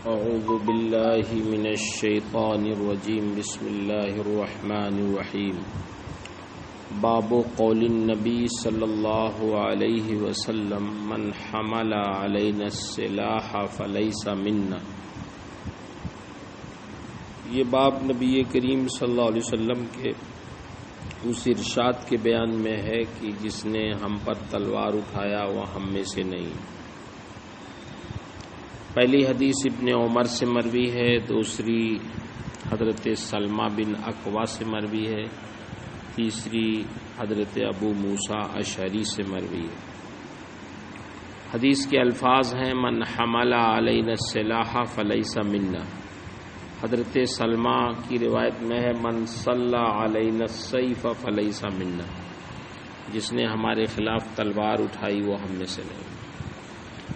اعوذ باللہ من الشیطان الرجیم بسم اللہ الرحمن الرحیم باب قول النبی صلی اللہ علیہ وسلم من حمل علینا السلاح فلیس منا۔ یہ باب نبی کریم صلی اللہ علیہ وسلم کے اس ارشاد کے بیان میں ہے کہ جس نے ہم پر تلوار اٹھایا وہ ہم میں سے نہیں۔ پہلی حدیث ابن عمر سے مروی ہے، دوسری حضرت سلمہ بن اکوع سے مروی ہے، تیسری حضرت ابو موسیٰ اشعری سے مروی ہے۔ حدیث کے الفاظ ہیں من حمل علینا السلاح فلیس منا۔ حضرت سلمہ کی روایت میں ہے من صلی علینا السیف فلیس منا، جس نے ہمارے خلاف تلوار اٹھائی وہ ہم میں سے نہیں۔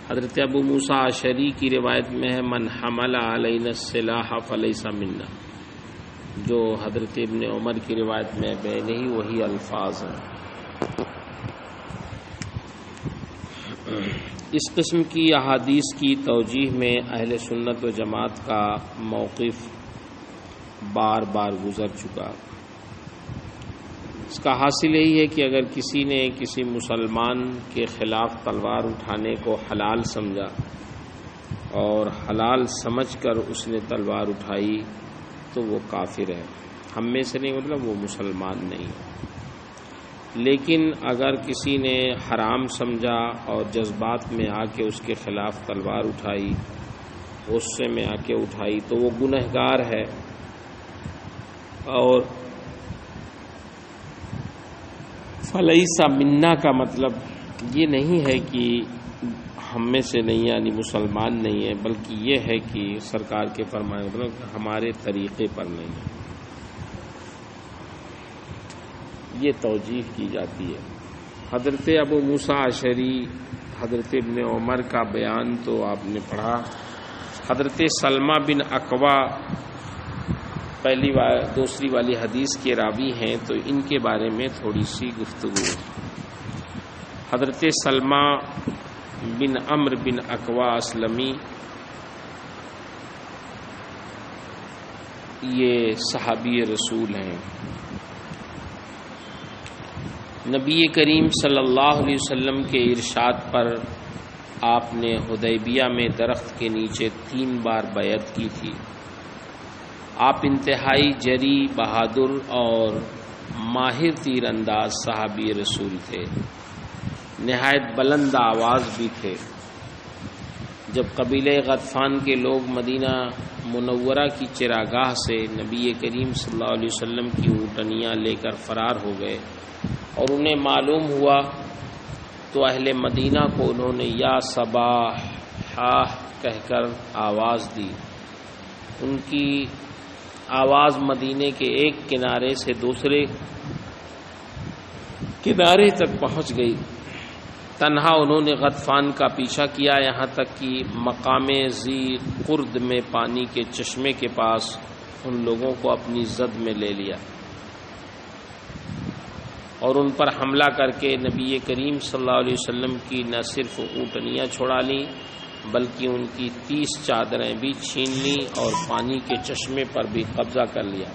حضرت ابو موسیٰ اشعری کی روایت میں ہے من حمل علینا السلاح فلیس منا۔ جو حضرت ابن عمر کی روایت میں بے نہیں وہی الفاظ ہیں۔ اس قسم کی احادیث کی توجیہ میں اہل سنت و جماعت کا موقف بار بار گزر چکا۔ اس کا حاصل یہی ہے کہ اگر کسی نے کسی مسلمان کے خلاف تلوار اٹھانے کو حلال سمجھا اور حلال سمجھ کر اس نے تلوار اٹھائی تو وہ کافر ہے، ہم میں سے نہیں، مطلب وہ مسلمان نہیں۔ لیکن اگر کسی نے حرام سمجھا اور جذبات میں آ کے اس کے خلاف تلوار اٹھائی، غصے میں آ کے اٹھائی تو وہ گنہگار ہے۔ اور فلیس منا کا مطلب یہ نہیں ہے کہ ہم میں سے نہیں یعنی مسلمان نہیں ہے، بلکہ یہ ہے کہ سرکار کے فرمائے مطلب ہمارے طریقے پر نہیں ہے، یہ توجیہ کی جاتی ہے۔ حضرت ابو موسیٰ اشعری، حضرت ابن عمر کا بیان تو آپ نے پڑھا۔ حضرت سلمہ بن اکوع پہلی دوسری والی حدیث کے راوی ہیں تو ان کے بارے میں تھوڑی سی گفتگو ہے۔ حضرت سلمہ بن عمرو بن اکوع اسلمی یہ صحابی رسول ہیں۔ نبی کریم صلی اللہ علیہ وسلم کے ارشاد پر آپ نے حدیبیہ میں درخت کے نیچے 3 بار بیعت کی تھی۔ آپ انتہائی جری، بہادر اور ماہر تیر انداز صحابی رسول تھے، نہایت بلند آواز بھی تھے۔ جب قبیلہ غطفان کے لوگ مدینہ منورہ کی چراگاہ سے نبی کریم صلی اللہ علیہ وسلم کی اونٹنیاں لے کر فرار ہو گئے اور انہیں معلوم ہوا تو اہل مدینہ کو انہوں نے یا صباح کہہ کر آواز دی۔ ان کی آواز مدینے کے ایک کنارے سے دوسرے کنارے تک پہنچ گئی۔ تنہا انہوں نے غطفان کا پیچھا کیا یہاں تک کہ مقام ذی قرد میں پانی کے چشمے کے پاس ان لوگوں کو اپنی زد میں لے لیا اور ان پر حملہ کر کے نبی کریم صلی اللہ علیہ وسلم کی نہ صرف اونٹنیاں چھڑا لیں بلکہ ان کی 30 چادریں بھی چھین لیں اور پانی کے چشمے پر بھی قبضہ کر لیا۔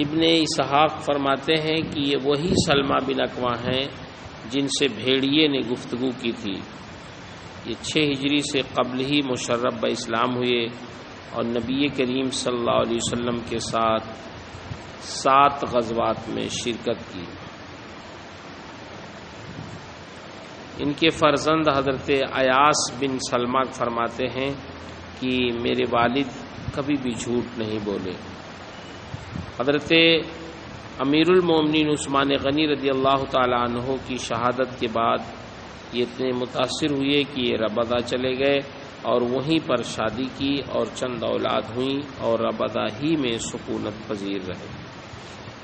ابن اسحاق فرماتے ہیں کہ یہ وہی سلمہ بن اکوع ہیں جن سے بھیڑیے نے گفتگو کی تھی۔ یہ 6 ہجری سے قبل ہی مشرف اسلام ہوئے اور نبی کریم صلی اللہ علیہ وسلم کے ساتھ 7 غزوات میں شرکت کی۔ ان کے فرزند حضرت ایاس بن سلمہ فرماتے ہیں کہ میرے والد کبھی بھی جھوٹ نہیں بولے۔ حضرت امیر المومنین عثمان غنی رضی اللہ تعالی عنہ کی شہادت کے بعد یہ اتنے متاثر ہوئے کہ یہ ربضہ چلے گئے اور وہیں پر شادی کی اور چند اولاد ہوئیں اور ربضہ ہی میں سکونت پذیر رہے۔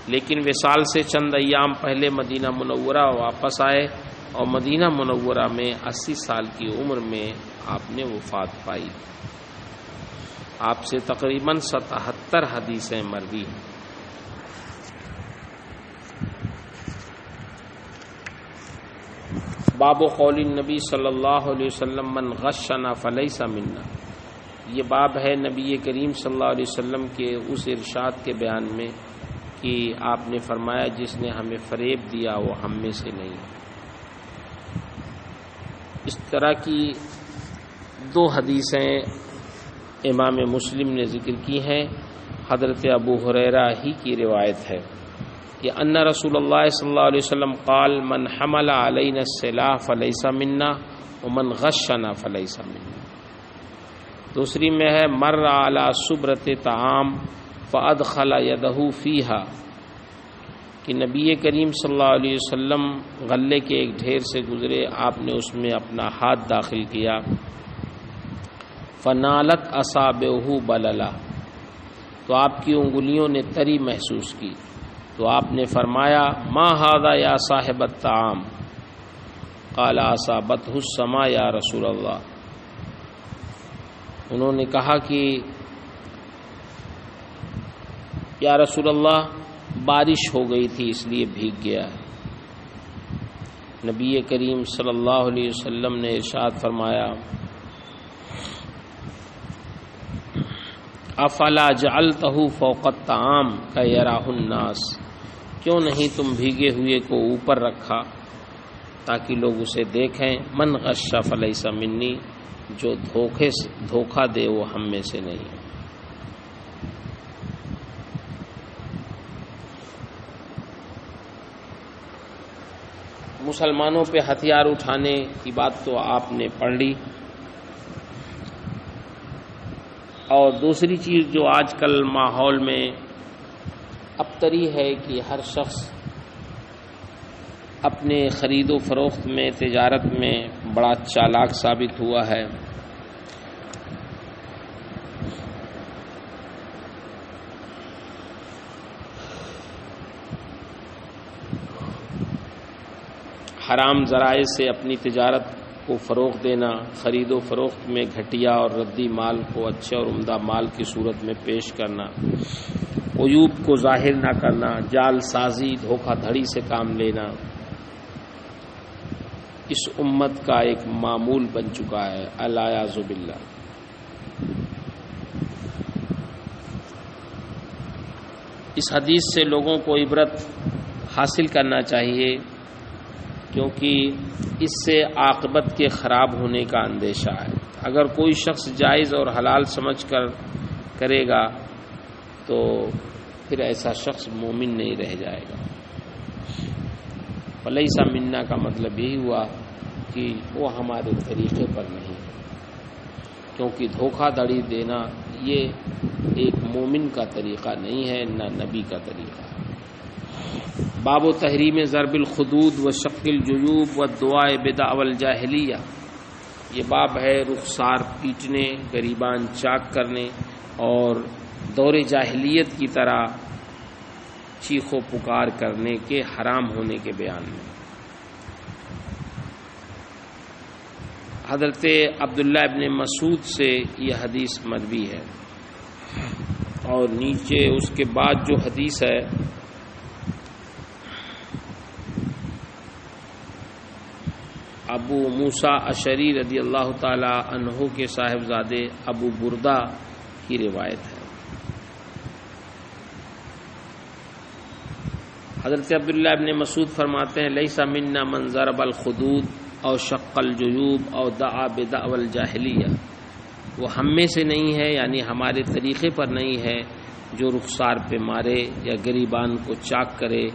لیکن وصال سے چند ایام پہلے مدینہ منورہ واپس آئے اور مدینہ منورہ میں 80 سال کی عمر میں آپ نے وفات پائی۔ آپ سے تقریباً 77 حدیثیں مروی ہیں۔ باب قول النبی صلی اللہ علیہ وسلم من غشنا فلیس منا، یہ باب ہے نبی کریم صلی اللہ علیہ وسلم کے اس ارشاد کے بیان میں کہ آپ نے فرمایا جس نے ہمیں فریب دیا وہ ہم میں سے نہیں۔ اس طرح کی دو حدیثیں امام مسلم نے ذکر کی ہیں۔ حضرت ابو ہریرہ ہی کی روایت ہے کہ ان رسول اللہ صلی اللہ علیہ وسلم قال من حمل علینا السلاح فلیس منا ومن غشنا فلیس منا۔ دوسری میں ہے مر علی صبرۃ طعام فادخل یدہ فیہا، کہ نبی کریم صلی اللہ علیہ وسلم غلے کے ایک ڈھیر سے گزرے، آپ نے اس میں اپنا ہاتھ داخل کیا، فنالت اصابعہ بللا، تو آپ کی انگلیوں نے تری محسوس کی، تو آپ نے فرمایا ما ھذا یا صاحب الطعام، قال اصابتہ السماء یا رسول اللہ۔ انہوں نے کہا کہ یا رسول اللہ بارش ہو گئی تھی اس لیے بھیگ گیا ہے۔ نبی کریم صلی اللہ علیہ وسلم نے ارشاد فرمایا افلا جعلتہ فوق الطعام کیراہ الناس، کیوں نہیں تم بھیگے ہوئے کو اوپر رکھا تاکہ لوگ اسے دیکھیں۔ من غش فلیس منی، جو دھوکہ دے وہ ہم میں سے نہیں۔ مسلمانوں پہ ہتھیار اٹھانے کی بات تو آپ نے پڑھ لی، اور دوسری چیز جو آج کل ماحول میں ابتری ہے کہ ہر شخص اپنے خرید و فروخت میں، تجارت میں بڑا چالاک ثابت ہوا ہے۔ حرام ذرائع سے اپنی تجارت کو فروغ دینا، خرید و فروخت میں گھٹیا اور ردی مال کو اچھے اور عمدہ مال کی صورت میں پیش کرنا، عیوب کو ظاہر نہ کرنا، جال سازی، دھوکہ دھڑی سے کام لینا، اس امت کا ایک معمول بن چکا ہے، الیاذ باللہ۔ اس حدیث سے لوگوں کو عبرت حاصل کرنا چاہیے، کیونکہ اس سے عاقبت کے خراب ہونے کا اندیشہ ہے۔ اگر کوئی شخص جائز اور حلال سمجھ کر کرے گا تو پھر ایسا شخص مومن نہیں رہ جائے گا۔ فلیس منا کا مطلب یہی ہوا کہ وہ ہمارے طریقے پر نہیں، کیونکہ دھوکہ دھڑی دینا یہ ایک مومن کا طریقہ نہیں ہے، نہ نبی کا طریقہ ہے۔ باب و تحریم ضرب الخدود و شق الجیوب و دعاء بدعوى الجاہلیہ، یہ باب ہے رخسار پیٹنے، گریبان چاک کرنے اور دور جاہلیت کی طرح چیخ و پکار کرنے کے حرام ہونے کے بیان میں۔ حضرت عبداللہ ابن مسعود سے یہ حدیث مروی ہے، اور نیچے اس کے بعد جو حدیث ہے ابو موسیٰ اشعری رضی اللہ تعالی عنہ کے صاحبزادے ابو بردہ کی روایت ہے۔ حضرت عبداللہ ابن مسعود فرماتے ہیں لیس منا من ضرب الخدود او شق الجیوب او دعا بدعوى الجاہلیہ، وہ ہم میں سے نہیں ہے، یعنی ہمارے طریقے پر نہیں ہے، جو رخسار پہ مارے یا گریبان کو چاک کرے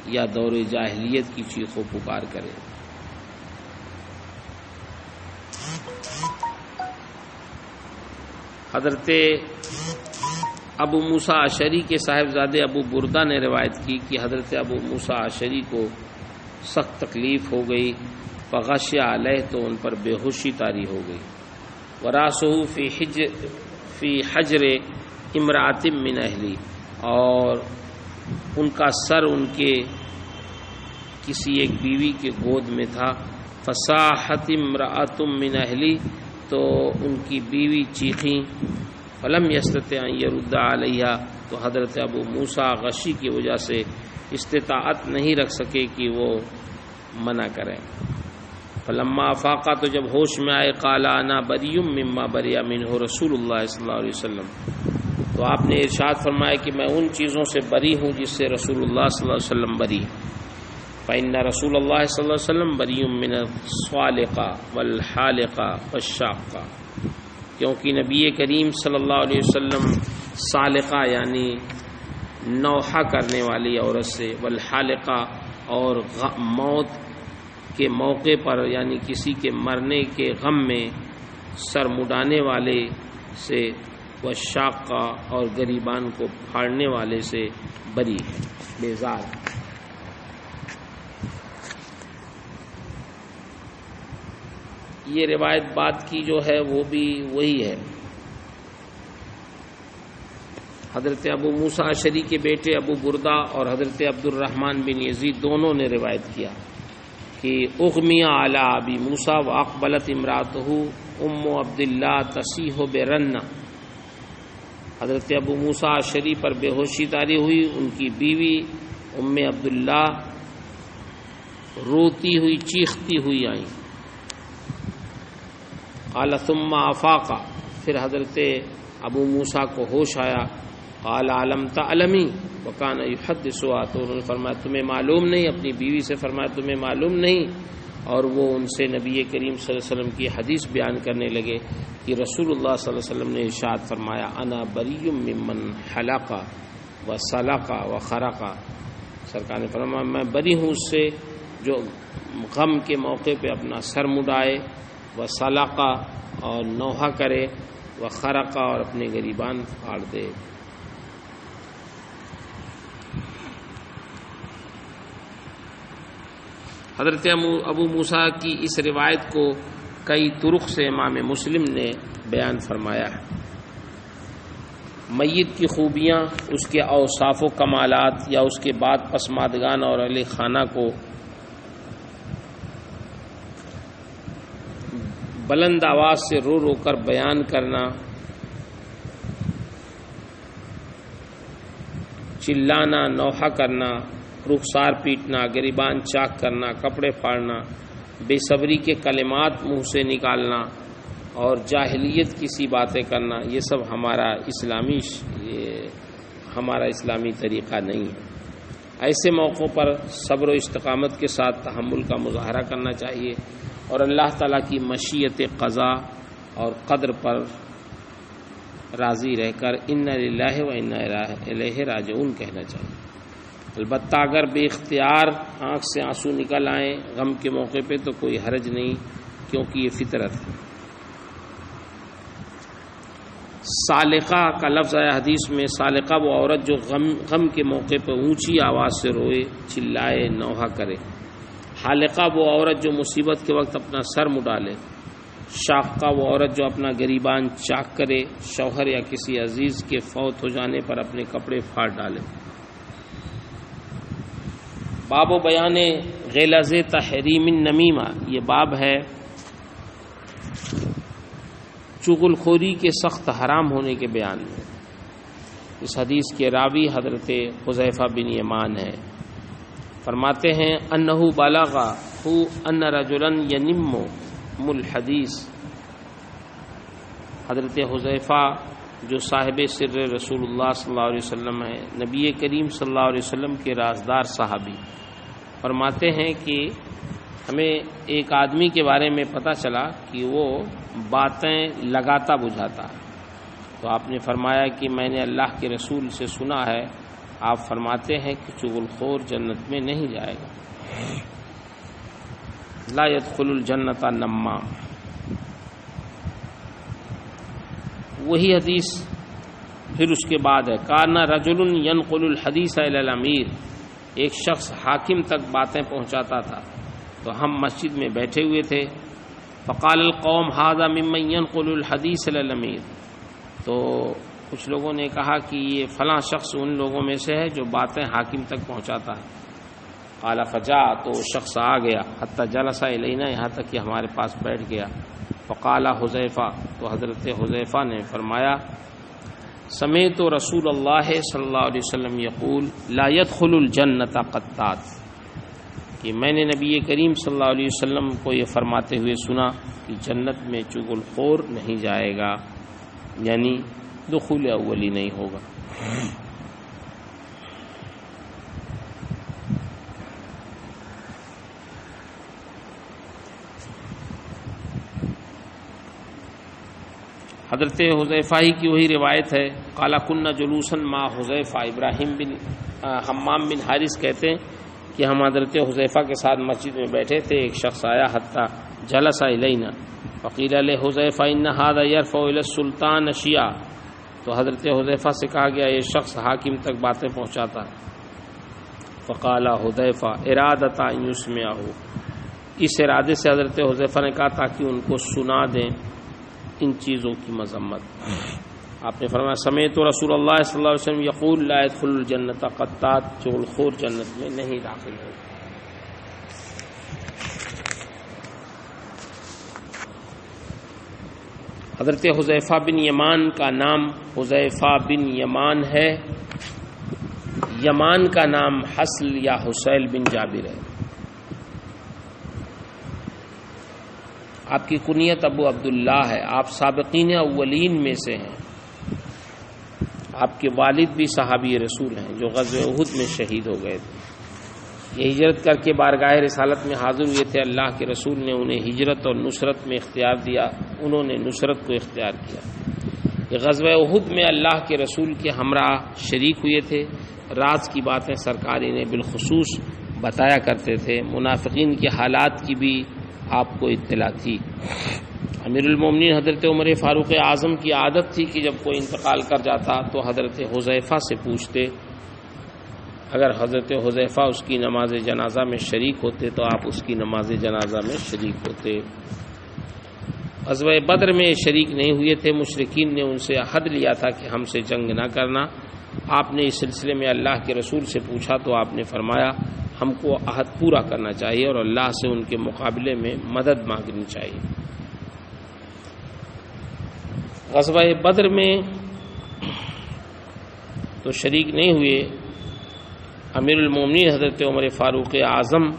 یا دور جاہلیت کی چیخ و پکار کرے۔ حضرت ابو موسیٰ اشعری کے صاحبزادے ابو بردہ نے روایت کی کہ حضرت ابو موسیٰ اشعری کو سخت تکلیف ہو گئی، فغشی علیہ، تو ان پر بے ہوشی طاری ہو گئی، وراسہ فی حجر امرأۃ من اہلی، اور ان کا سر ان کے کسی ایک بیوی کے گود میں تھا، فصاحت امرأۃ من اہلی، تو ان کی بیوی چیخیں، فلم یستطع ان یرد علیہا، تو حضرت ابو موسیٰ غشی کی وجہ سے استطاعت نہیں رکھ سکے کہ وہ منع کریں۔ فلما افاقا، تو جب ہوش میں آئے، قال انا بری مما بری منہ رسول اللہ صلی اللہ علیہ وسلم، تو آپ نے ارشاد فرمایا کہ میں ان چیزوں سے بری ہوں جس سے رسول اللہ صلی اللہ علیہ وسلم بری ہے۔ فإن رسول اللہ صلی اللہ علیہ وسلم بری من الصالقہ والحالقہ والشاقہ، کیونکہ نبی کریم صلی اللہ علیہ وسلم صالقہ یعنی نوحہ کرنے والی عورت سے، والحالقہ اور موت کے موقع پر یعنی کسی کے مرنے کے غم میں سر مڈانے والے سے، والشاقہ اور گریبان کو پھاڑنے والے سے بری ہے، بیزار۔ یہ روایت بعد کی جو ہے وہ بھی وہی ہے۔ حضرت ابو موسیٰ اشعری کے بیٹے ابو بردہ اور حضرت عبد الرحمن بن یزید دونوں نے روایت کیا کہ اغمی علی ابی موسیٰ واقبلت امرأتہ ام عبداللہ تسیح برنہ، حضرت ابو موسیٰ اشعری پر بے ہوشی طاری ہوئی، ان کی بیوی ام عبداللہ روتی ہوئی چیختی ہوئی آئیں۔ قال ثم افاقا، پھر حضرت ابو موسیٰ کو ہوش آیا، قال علم تعلمی وکان یحدثها، تو انہوں نے فرمایا تمہیں معلوم نہیں، اپنی بیوی سے فرمایا تمہیں معلوم نہیں، اور وہ ان سے نبی کریم صلی اللہ علیہ وسلم کی حدیث بیان کرنے لگے کہ رسول اللہ صلی اللہ علیہ وسلم نے ارشاد فرمایا انا بری ممن حلق و سلق و خرق، سرکار نے فرمایا میں بری ہوں اس سے جو غم کے موقع پہ اپنا سر مڈائے، و سلق اور نوحہ کرے، و خرق اور اپنے گریبان پھاڑ دے۔ حضرت ابو موسیٰ کی اس روایت کو کئی طرق سے امام مسلم نے بیان فرمایا ہے۔ میت کی خوبیاں، اس کے اوصاف و کمالات یا اس کے بعد پسماندگان اور اہل خانہ کو بلند آواز سے رو رو کر بیان کرنا، چلانا، نوحہ کرنا، رخسار پیٹنا، گریبان چاک کرنا، کپڑے پھاڑنا، بے صبری کے کلمات منہ سے نکالنا اور جاہلیت کی سی باتیں کرنا، یہ سب ہمارا اسلامی طریقہ نہیں ہے۔ ایسے موقعوں پر صبر و استقامت کے ساتھ تحمل کا مظاہرہ کرنا چاہیے اور اللہ تعالیٰ کی مشیت قضا اور قدر پر راضی رہ کر انا للہ و انا الیہ راجعون کہنا چاہیے۔ البتہ اگر بے اختیار آنکھ سے آنسو نکل آئیں غم کے موقع پہ تو کوئی حرج نہیں، کیونکہ یہ فطرت ہے۔ سالقہ کا لفظ آیا حدیث میں، سالقہ وہ عورت جو غم کے موقع پہ اونچی آواز سے روئے، چلائے، نوحہ کرے۔ حالقہ وہ عورت جو مصیبت کے وقت اپنا سر مڈالے۔ شاقہ وہ عورت جو اپنا گریبان چاک کرے، شوہر یا کسی عزیز کے فوت ہو جانے پر اپنے کپڑے پھاڑ ڈالے۔ باب و بیان غلظ تحریم النمیمہ، یہ باب ہے چغل خوری کے سخت حرام ہونے کے بیان میں۔ اس حدیث کے راوی حضرت حذیفہ بن یمان ہے، فرماتے ہیں انہ بلغ ان رجلا ینم الحدیث، حضرت حذیفہ جو صاحب سر رسول اللہ صلی اللہ علیہ وسلم ہیں، نبی کریم صلی اللہ علیہ وسلم کے رازدار صحابی، فرماتے ہیں کہ ہمیں ایک آدمی کے بارے میں پتہ چلا کہ وہ باتیں لگاتا بجھاتا ہے، تو آپ نے فرمایا کہ میں نے اللہ کے رسول سے سنا ہے، آپ فرماتے ہیں کہ چغل خور جنت میں نہیں جائے گا، لا يدخل الجنت نمام۔ وہی حدیث پھر اس کے بعد ہے، کان رجل ينقل الحدیث الی الامیر، ایک شخص حاکم تک باتیں پہنچاتا تھا، تو ہم مسجد میں بیٹھے ہوئے تھے، فقال القوم ھذا ممن ينقل الحدیث الی الامیر، تو کچھ لوگوں نے کہا کہ یہ فلاں شخص ان لوگوں میں سے ہے جو باتیں حاکم تک پہنچاتا ہے۔ قال فجاء، تو شخص آ گیا، حتی جلس الینا، یہاں تک کہ ہمارے پاس بیٹھ گیا۔ فقال حذیفہ، تو حضرت حذیفہ نے فرمایا سمعت رسول اللہ صلی اللہ علیہ وسلم یقول لا يدخل الجنت قطات، کہ میں نے نبی کریم صلی اللہ علیہ وسلم کو یہ فرماتے ہوئے سنا کہ جنت میں چغل خور نہیں جائے گا، یعنی دخول اولی نہیں ہوگا۔ حضرت حذیفہ ہی کی وہی روایت ہے، قال کنا جلوسا مع حذیفہ، ابراہیم بن حمام بن حارث کہتے ہیں کہ ہم حضرت حذیفہ کے ساتھ مسجد میں بیٹھے تھے، ایک شخص آیا حتی جلس الینا فقیل لحذیفہ ان ھذا یرفع الی السلطان اشیاء، تو حضرت حذیفہ سے کہا گیا یہ شخص حاکم تک باتیں پہنچاتا ہے۔ فقال حذیفہ ارادۃ ان یسمعہ، اس ارادے سے حضرت حذیفہ نے کہا تاکہ ان کو سنا دیں ان چیزوں کی مذمت۔ آپ نے فرمایا سمعت رسول اللہ صلی اللہ علیہ وسلم یقول لا يدخل الجنت قطات، چغل خور جنت میں نہیں داخل ہو۔ حضرت حذیفہ بن یمان کا نام حذیفہ بن یمان ہے، یمان کا نام حسل یا حسیل بن جابر ہے۔ آپ کی کنیت ابو عبداللہ ہے، آپ سابقین اولین میں سے ہیں، آپ کے والد بھی صحابی رسول ہیں جو غزوہ احد میں شہید ہو گئے تھے۔ یہ ہجرت کر کے بارگاہ رسالت میں حاضر ہوئے تھے، اللہ کے رسول نے انہیں ہجرت اور نصرت میں اختیار دیا، انہوں نے نصرت کو اختیار کیا۔ یہ غزوہ احد میں اللہ کے رسول کے ہمراہ شریک ہوئے تھے، راز کی باتیں سرکار انہیں بالخصوص بتایا کرتے تھے، منافقین کے حالات کی بھی آپ کو اطلاع تھی۔ امیر المومنین حضرت عمر فاروق اعظم کی عادت تھی کہ جب کوئی انتقال کر جاتا تو حضرت حذیفہ سے پوچھتے، اگر حضرت حذیفہ اس کی نماز جنازہ میں شریک ہوتے تو آپ اس کی نماز جنازہ میں شریک ہوتے۔ غزوہ بدر میں شریک نہیں ہوئے تھے، مشرکین نے ان سے عہد لیا تھا کہ ہم سے جنگ نہ کرنا۔ آپ نے اس سلسلے میں اللہ کے رسول سے پوچھا تو آپ نے فرمایا ہم کو عہد پورا کرنا چاہیے اور اللہ سے ان کے مقابلے میں مدد مانگنی چاہیے۔ غزوہ بدر میں تو شریک نہیں ہوئے۔ امیر المومنین حضرت عمر فاروق اعظم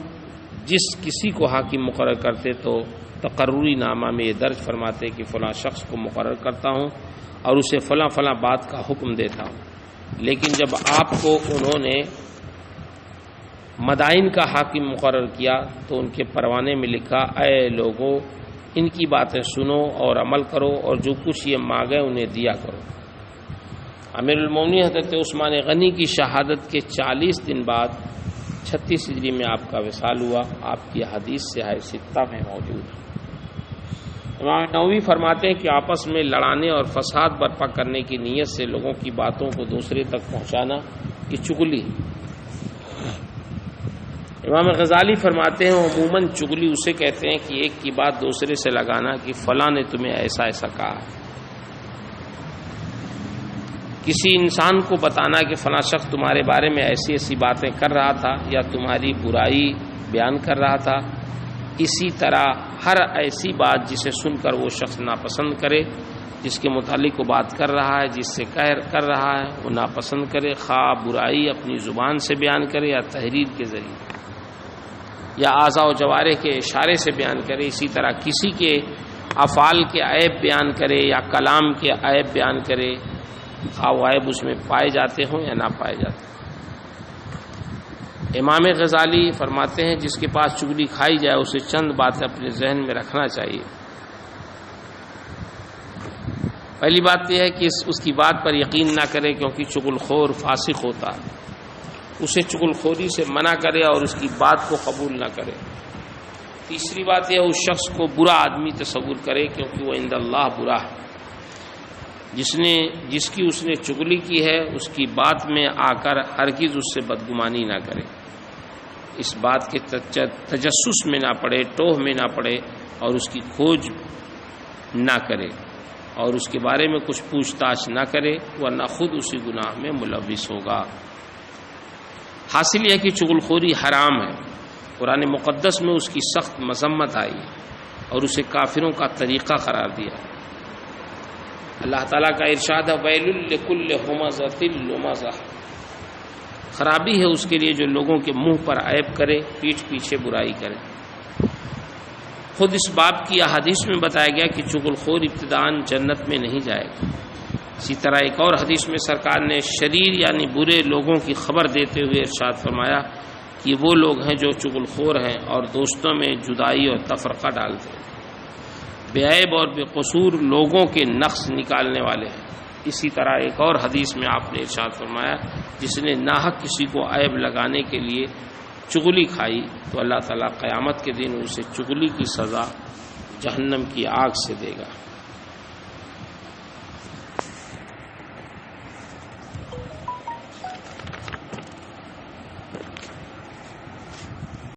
جس کسی کو حاکم مقرر کرتے تو تقرری نامہ میں یہ درج فرماتے کہ فلاں شخص کو مقرر کرتا ہوں اور اسے فلاں فلاں بات کا حکم دیتا ہوں، لیکن جب آپ کو انہوں نے مدائن کا حاکم مقرر کیا تو ان کے پروانے میں لکھا اے لوگو ان کی باتیں سنو اور عمل کرو اور جو کچھ یہ مانگے انہیں دیا کرو۔ امیر المومنین حضرت عثمان غنی کی شہادت کے 40 دن بعد 36 ہجری میں آپ کا وصال ہوا، آپ کی حدیث صحیح ستہ میں موجود ہے۔ امام نووی فرماتے ہیں کہ آپس میں لڑانے اور فساد برپا کرنے کی نیت سے لوگوں کی باتوں کو دوسرے تک پہنچانا یہ چغلی ہے۔ امام غزالی فرماتے ہیں عموماً چغلی اسے کہتے ہیں کہ ایک کی بات دوسرے سے لگانا کہ فلاں نے تمہیں ایسا ایسا کہا، کسی انسان کو بتانا کہ فلاں شخص تمہارے بارے میں ایسی ایسی باتیں کر رہا تھا یا تمہاری برائی بیان کر رہا تھا۔ اسی طرح ہر ایسی بات جسے سن کر وہ شخص ناپسند کرے، جس کے متعلق وہ بات کر رہا ہے، جس سے کر رہا ہے وہ ناپسند کرے، خواہ برائی اپنی زبان سے بیان کرے یا تحریر کے ذریعے یا اعضاء و جوارح کے اشارے سے بیان کرے، اسی طرح کسی کے افعال کے عیب بیان کرے یا کلام کے عیب بیان کرے، خواہ وہ عیب اس میں پائے جاتے ہوں یا نہ پائے جاتے ہوں۔ امام غزالی فرماتے ہیں جس کے پاس چغلی کھائی جائے اسے چند باتیں اپنے ذہن میں رکھنا چاہیے۔ پہلی بات یہ ہے کہ اس کی بات پر یقین نہ کرے کیونکہ چغل خور فاسق ہوتا ہے، اسے چغل خوری سے منع کرے اور اس کی بات کو قبول نہ کرے۔ تیسری بات یہ ہے اس شخص کو برا آدمی تصور کرے کیونکہ وہ عند اللہ برا ہے۔ جس کی اس نے چغلی کی ہے اس کی بات میں آ کر ہرگز اس سے بدگمانی نہ کرے، اس بات کے تجسس میں نہ پڑے، ٹوہ میں نہ پڑے اور اس کی کھوج نہ کرے اور اس کے بارے میں کچھ پوچھ تاچھ نہ کرے ورنہ خود اسی گناہ میں ملوث ہوگا۔ حاصل یہ کہ چغل خوری حرام ہے، قرآن مقدس میں اس کی سخت مذمت آئی اور اسے کافروں کا طریقہ قرار دیا۔ اللہ تعالیٰ کا ارشاد ہے ویل لکل ہمزۃ لمزہ، خرابی ہے اس کے لیے جو لوگوں کے منہ پر عیب کرے، پیٹھ پیچھے برائی کرے۔ خود اس باب کی احادیث میں بتایا گیا کہ چغل خور ابتداءً جنت میں نہیں جائے گا۔ اسی طرح ایک اور حدیث میں سرکار نے شریر یعنی برے لوگوں کی خبر دیتے ہوئے ارشاد فرمایا کہ وہ لوگ ہیں جو چغل خور ہیں اور دوستوں میں جدائی اور تفرقہ ڈالتے ہیں، بے عیب اور بے قصور لوگوں کے نقص نکالنے والے ہیں۔ اسی طرح ایک اور حدیث میں آپ نے ارشاد فرمایا جس نے ناحق کسی کو عیب لگانے کے لیے چغلی کھائی تو اللہ تعالیٰ قیامت کے دن اسے چغلی کی سزا جہنم کی آگ سے دے گا۔